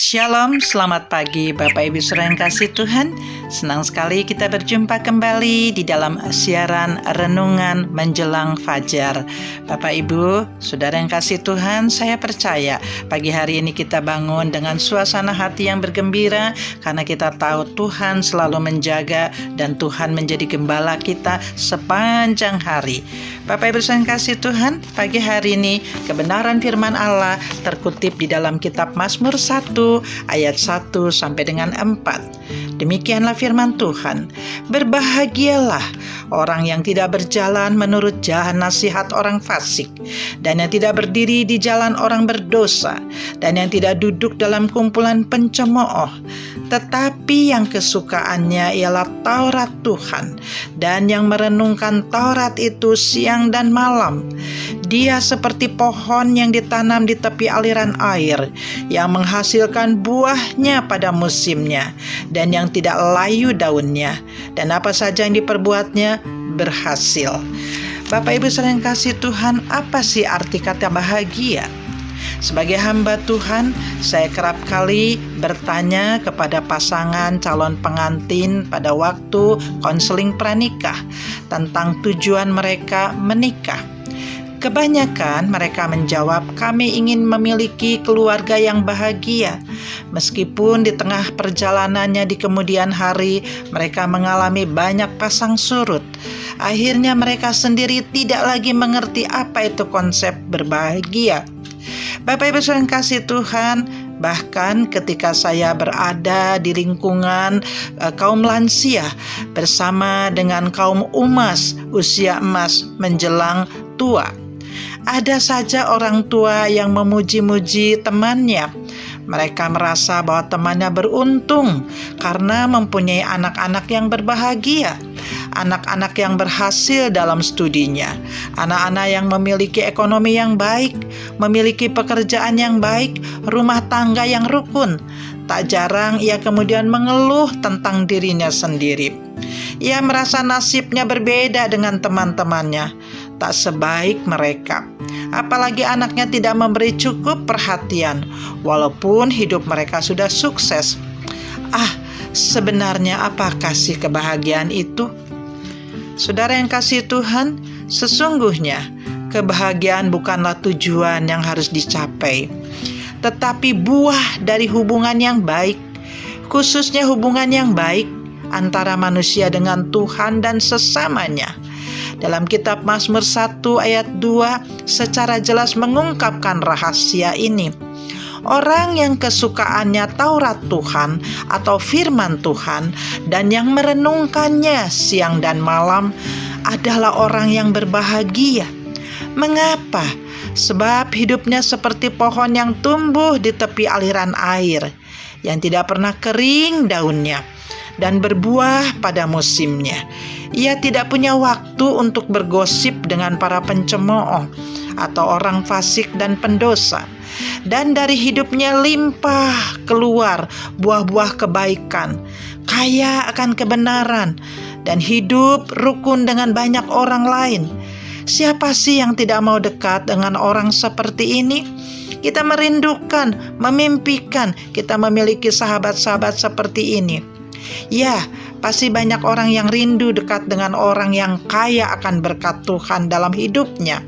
Shalom, selamat pagi Bapak Ibu Saudara yang kasih Tuhan. Senang sekali kita berjumpa kembali di dalam siaran Renungan Menjelang Fajar. Bapak Ibu, Saudara yang kasih Tuhan, saya percaya pagi hari ini kita bangun dengan suasana hati yang bergembira karena kita tahu Tuhan selalu menjaga dan Tuhan menjadi gembala kita sepanjang hari. Bapak Ibu Saudara yang kasih Tuhan, pagi hari ini kebenaran firman Allah terkutip di dalam kitab Mazmur 1 ayat 1 sampai dengan 4. Demikianlah firman Tuhan. Berbahagialah orang yang tidak berjalan menurut jalan nasihat orang fasik, dan yang tidak berdiri di jalan orang berdosa, dan yang tidak duduk dalam kumpulan pencemooh, tetapi yang kesukaannya ialah Taurat Tuhan, dan yang merenungkan Taurat itu siang dan malam. Dia seperti pohon yang ditanam di tepi aliran air, yang menghasilkan buahnya pada musimnya, dan yang tidak layu daunnya, dan apa saja yang diperbuatnya berhasil. Bapak Ibu Saudara yang kasih Tuhan, apa sih arti kata bahagia? Sebagai hamba Tuhan, saya kerap kali bertanya kepada pasangan calon pengantin pada waktu konseling pranikah tentang tujuan mereka menikah. Kebanyakan mereka menjawab, kami ingin memiliki keluarga yang bahagia. Meskipun di tengah perjalanannya di kemudian hari mereka mengalami banyak pasang surut. Akhirnya mereka sendiri tidak lagi mengerti apa itu konsep berbahagia. Bapak Ibu Saudara yang kasih Tuhan, bahkan ketika saya berada di lingkungan kaum lansia bersama dengan kaum umas usia emas menjelang tua, ada saja orang tua yang memuji-muji temannya. Mereka merasa bahwa temannya beruntung karena mempunyai anak-anak yang berbahagia, anak-anak yang berhasil dalam studinya, anak-anak yang memiliki ekonomi yang baik, memiliki pekerjaan yang baik, rumah tangga yang rukun. Tak jarang ia kemudian mengeluh tentang dirinya sendiri. Ia merasa nasibnya berbeda dengan teman-temannya, tak sebaik mereka. Apalagi anaknya tidak memberi cukup perhatian, walaupun hidup mereka sudah sukses. Sebenarnya apakah sih kebahagiaan itu? Saudara yang kasih Tuhan, sesungguhnya kebahagiaan bukanlah tujuan yang harus dicapai, tetapi buah dari hubungan yang baik, khususnya hubungan yang baik antara manusia dengan Tuhan dan sesamanya. Dalam kitab Mazmur 1 ayat 2 secara jelas mengungkapkan rahasia ini. Orang yang kesukaannya Taurat Tuhan atau firman Tuhan dan yang merenungkannya siang dan malam adalah orang yang berbahagia. Mengapa? Sebab hidupnya seperti pohon yang tumbuh di tepi aliran air, yang tidak pernah kering daunnya dan berbuah pada musimnya. Ia tidak punya waktu untuk bergosip dengan para pencemooh atau orang fasik dan pendosa. Dan dari hidupnya limpah keluar buah-buah kebaikan, kaya akan kebenaran, dan hidup rukun dengan banyak orang lain. Siapa sih yang tidak mau dekat dengan orang seperti ini? Kita merindukan, memimpikan kita memiliki sahabat-sahabat seperti ini. Ya, pasti banyak orang yang rindu dekat dengan orang yang kaya akan berkat Tuhan dalam hidupnya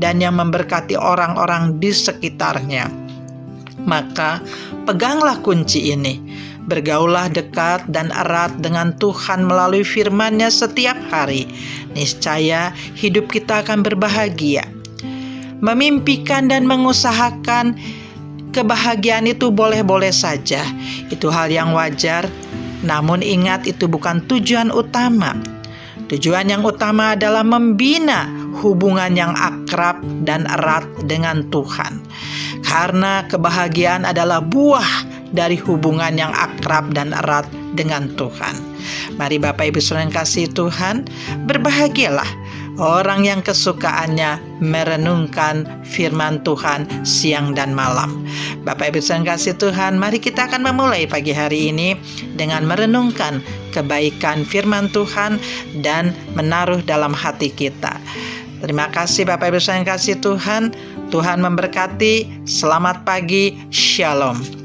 dan yang memberkati orang-orang di sekitarnya. Maka peganglah kunci ini. Bergaullah dekat dan erat dengan Tuhan melalui firman-Nya setiap hari. Niscaya hidup kita akan berbahagia. Memimpikan dan mengusahakan kebahagiaan itu boleh-boleh saja. Itu hal yang wajar. Namun ingat, itu bukan tujuan utama. Tujuan yang utama adalah membina hubungan yang akrab dan erat dengan Tuhan. Karena kebahagiaan adalah buah dari hubungan yang akrab dan erat dengan Tuhan. Mari Bapak Ibu Saudara yang kasih Tuhan, berbahagialah orang yang kesukaannya merenungkan firman Tuhan siang dan malam. Bapak Ibu Saudara yang kasih Tuhan, mari kita akan memulai pagi hari ini dengan merenungkan kebaikan firman Tuhan dan menaruh dalam hati kita. Terima kasih Bapak Ibu Saudara yang kasih Tuhan. Tuhan memberkati. Selamat pagi. Shalom.